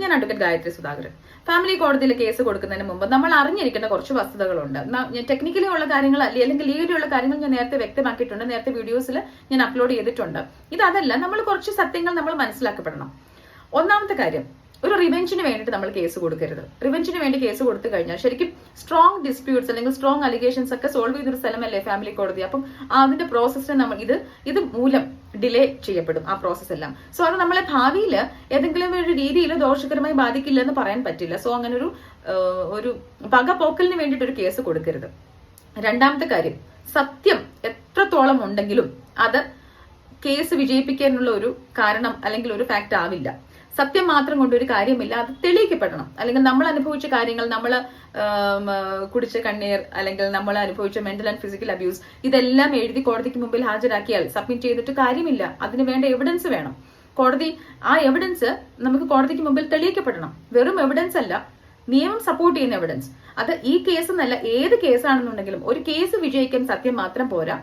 ഞാൻ advocate Gayathri Sudhakaran. Family കോടതിയിൽ case കൊടുക്കുന്നതിന് മുമ്പ് നമ്മൾ അറിഞ്ഞിരിക്കേണ്ട കുറച്ച് വസ്തുതകളുണ്ട്. ടെക്നിക്കലി ഉള്ള കാര്യങ്ങൾ അല്ലെങ്കിൽ ലീഗലി ഉള്ള കാര്യങ്ങൾ ഞാൻ നേരത്തെ വ്യക്തമാക്കിയിട്ടുണ്ട്, നേരത്തെ വീഡിയോസിൽ ഞാൻ അപ്ലോഡ് ചെയ്തിട്ടുണ്ട്. ഇതല്ല, നമ്മൾ കുറച്ച് സത്യങ്ങൾ നമ്മൾ മനസ്സിലാക്കപ്പെടണം. ഒന്നാമത്തെ കാര്യം, ഒരു റിവെഞ്ചിന് വേണ്ടിയിട്ട് നമ്മൾ കേസ് കൊടുക്കരുത്. റിവെഞ്ചിന് വേണ്ടി കേസ് കൊടുത്തു കഴിഞ്ഞാൽ ശരിക്കും സ്ട്രോങ് ഡിസ്പ്യൂട്ട്സ് അല്ലെങ്കിൽ സ്ട്രോങ് അലിഗേഷൻസ് ഒക്കെ സോൾവ് ചെയ്തൊരു സ്ഥലമല്ലേ ഫാമിലി കോടതി. അപ്പം അതിന്റെ പ്രോസസ്സിനെ നമ്മൾ ഇത് മൂലം ഡിലേ ചെയ്യപ്പെടും ആ പ്രോസസ് എല്ലാം. സോ അത് നമ്മളെ ഭാവിയിൽ ഏതെങ്കിലും ഒരു രീതിയിൽ ദോഷകരമായി ബാധിക്കില്ല എന്ന് പറയാൻ പറ്റില്ല. സോ അങ്ങനെ ഒരു പകപോക്കലിന് വേണ്ടിയിട്ട് ഒരു കേസ് കൊടുക്കരുത്. രണ്ടാമത്തെ കാര്യം, സത്യം എത്രത്തോളം ഉണ്ടെങ്കിലും അത് കേസ് വിജയിപ്പിക്കാനുള്ള ഒരു കാരണം അല്ലെങ്കിൽ ഒരു ഫാക്ട് ആവില്ല. സത്യം മാത്രം കൊണ്ട് ഒരു കാര്യമില്ല, അത് തെളിയിക്കപ്പെടണം. അല്ലെങ്കിൽ നമ്മൾ അനുഭവിച്ച കാര്യങ്ങൾ, നമ്മൾ കുടിച്ച കണ്ണീർ, അല്ലെങ്കിൽ നമ്മൾ അനുഭവിച്ച മെന്റൽ ആൻഡ് ഫിസിക്കൽ അബ്യൂസ്, ഇതെല്ലാം എഴുതി കോടതിക്ക് മുമ്പിൽ ഹാജരാക്കിയാൽ സബ്മിറ്റ് ചെയ്തിട്ട് കാര്യമില്ല. അതിന് വേണ്ട എവിഡൻസ് വേണം. ആ എവിഡൻസ് നമുക്ക് കോടതിക്ക് മുമ്പിൽ തെളിയിക്കപ്പെടണം. വെറും എവിഡൻസ് അല്ല, നിയമം സപ്പോർട്ട് ചെയ്യുന്ന എവിഡൻസ്. അത് ഈ കേസ് എന്നല്ല, ഏത് കേസാണെന്നുണ്ടെങ്കിലും ഒരു കേസ് വിജയിക്കാൻ സത്യം മാത്രം പോരാ,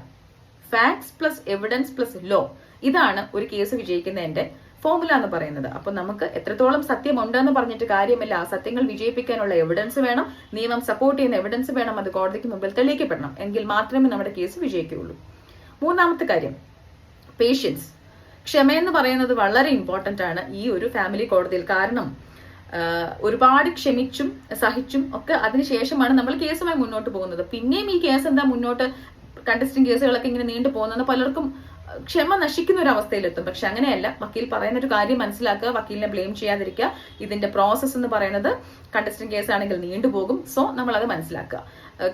facts plus evidence plus law, ഇതാണ് ഒരു കേസ് വിജയിക്കുന്നതിന്റെ ഫോർമുല എന്ന് പറയുന്നത്. അപ്പൊ നമുക്ക് എത്രത്തോളം സത്യം ഉണ്ടെന്ന് പറഞ്ഞിട്ട് കാര്യമില്ല, ആ സത്യങ്ങൾ വിജയിപ്പിക്കാനുള്ള എവിഡൻസ് വേണം, നിയമം സപ്പോർട്ട് ചെയ്യുന്ന എവിഡൻസ് വേണം. അത് കോടതിക്ക് മുമ്പിൽ തെളിയിക്കപ്പെടണം. എങ്കിൽ മാത്രമേ നമ്മുടെ കേസ് വിജയിക്കുകയുള്ളൂ. മൂന്നാമത്തെ കാര്യം, പേഷ്യൻസ്. ക്ഷമയെന്ന് പറയുന്നത് വളരെ ഇമ്പോർട്ടന്റ് ആണ് ഈ ഒരു ഫാമിലി കോടതിയിൽ. കാരണം ഒരുപാട് ക്ഷമിച്ചും സഹിച്ചും ഒക്കെ അതിനുശേഷമാണ് നമ്മൾ കേസുമായി മുന്നോട്ട് പോകുന്നത്. പിന്നെയും ഈ കേസ് എന്താ മുന്നോട്ട്, കണ്ടസ്റ്റിംഗ് കേസുകളൊക്കെ ഇങ്ങനെ നീണ്ടു പോകുന്നത് പലർക്കും ക്ഷമ നശിക്കുന്ന ഒരു അവസ്ഥയിലെത്തും. പക്ഷെ അങ്ങനെയല്ല, വക്കീൽ പറയുന്ന ഒരു കാര്യം മനസ്സിലാക്കുക, വക്കീലിനെ ബ്ലെയിം ചെയ്യാതിരിക്കുക. ഇതിന്റെ പ്രോസസ്സ് എന്ന് പറയുന്നത് കണ്ടസ്റ്റിംഗ് കേസ് ആണെങ്കിൽ നീണ്ടുപോകും. സോ നമ്മൾ അത് മനസ്സിലാക്കുക.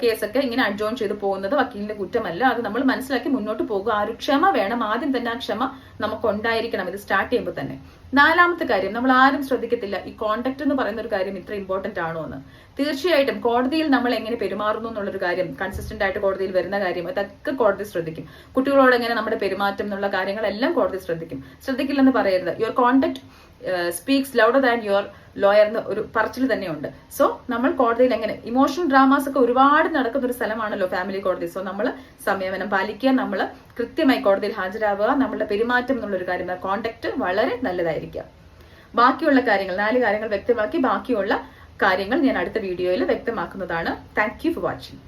കേസൊക്കെ ഇങ്ങനെ അഡ്ജോൺ ചെയ്ത് പോകുന്നത് വക്കീലിന്റെ കുറ്റമല്ല, അത് നമ്മൾ മനസ്സിലാക്കി മുന്നോട്ട് പോകുക. ആ ഒരു ക്ഷമ വേണം. ആദ്യം തന്നെ ആ ക്ഷമ നമുക്ക് ഉണ്ടായിരിക്കണം ഇത് സ്റ്റാർട്ട് ചെയ്യുമ്പോൾ തന്നെ. നാലാമത്തെ കാര്യം, നമ്മൾ ആരും ശ്രദ്ധിക്കത്തില്ല ഈ കോണ്ടക്ട് എന്ന് പറയുന്ന ഒരു കാര്യം ഇത്ര ഇമ്പോർട്ടന്റ് ആണോ എന്ന്. തീർച്ചയായിട്ടും കോടതിയിൽ നമ്മൾ എങ്ങനെ പെരുമാറുന്നു എന്നുള്ളൊരു കാര്യം, കൺസിസ്റ്റന്റ് ആയിട്ട് കോടതിയിൽ വരുന്ന കാര്യം, അതൊക്കെ കോടതി ശ്രദ്ധിക്കും. കുട്ടികളോട് എങ്ങനെ നമ്മുടെ പെരുമാറ്റം എന്നുള്ള കാര്യങ്ങളെല്ലാം കോടതി ശ്രദ്ധിക്കില്ലെന്ന് പറയരുത്. Your conduct speaks louder than your lawyer എന്ന് ഒരു പറച്ചിൽ തന്നെയുണ്ട്. സോ നമ്മൾ കോടതിയിൽ എങ്ങനെ, ഇമോഷണൽ ഡ്രാമാസ് ഒക്കെ ഒരുപാട് നടക്കുന്ന ഒരു സ്ഥലമാണല്ലോ ഫാമിലി കോടതി. സോ നമ്മൾ സംയമനം പാലിക്കുക, നമ്മൾ കൃത്യമായി കോടതിയിൽ ഹാജരാവുക, നമ്മളുടെ പെരുമാറ്റം എന്നുള്ളൊരു കാര്യം, കോണ്ടക്ട് വളരെ നല്ലതായിരിക്കുക. ബാക്കിയുള്ള കാര്യങ്ങൾ 4 കാര്യങ്ങൾ വ്യക്തമാക്കി ബാക്കിയുള്ള കാര്യങ്ങൾ ഞാൻ അടുത്ത വീഡിയോയിൽ വ്യക്തമാക്കുന്നതാണ്. Thank you for watching.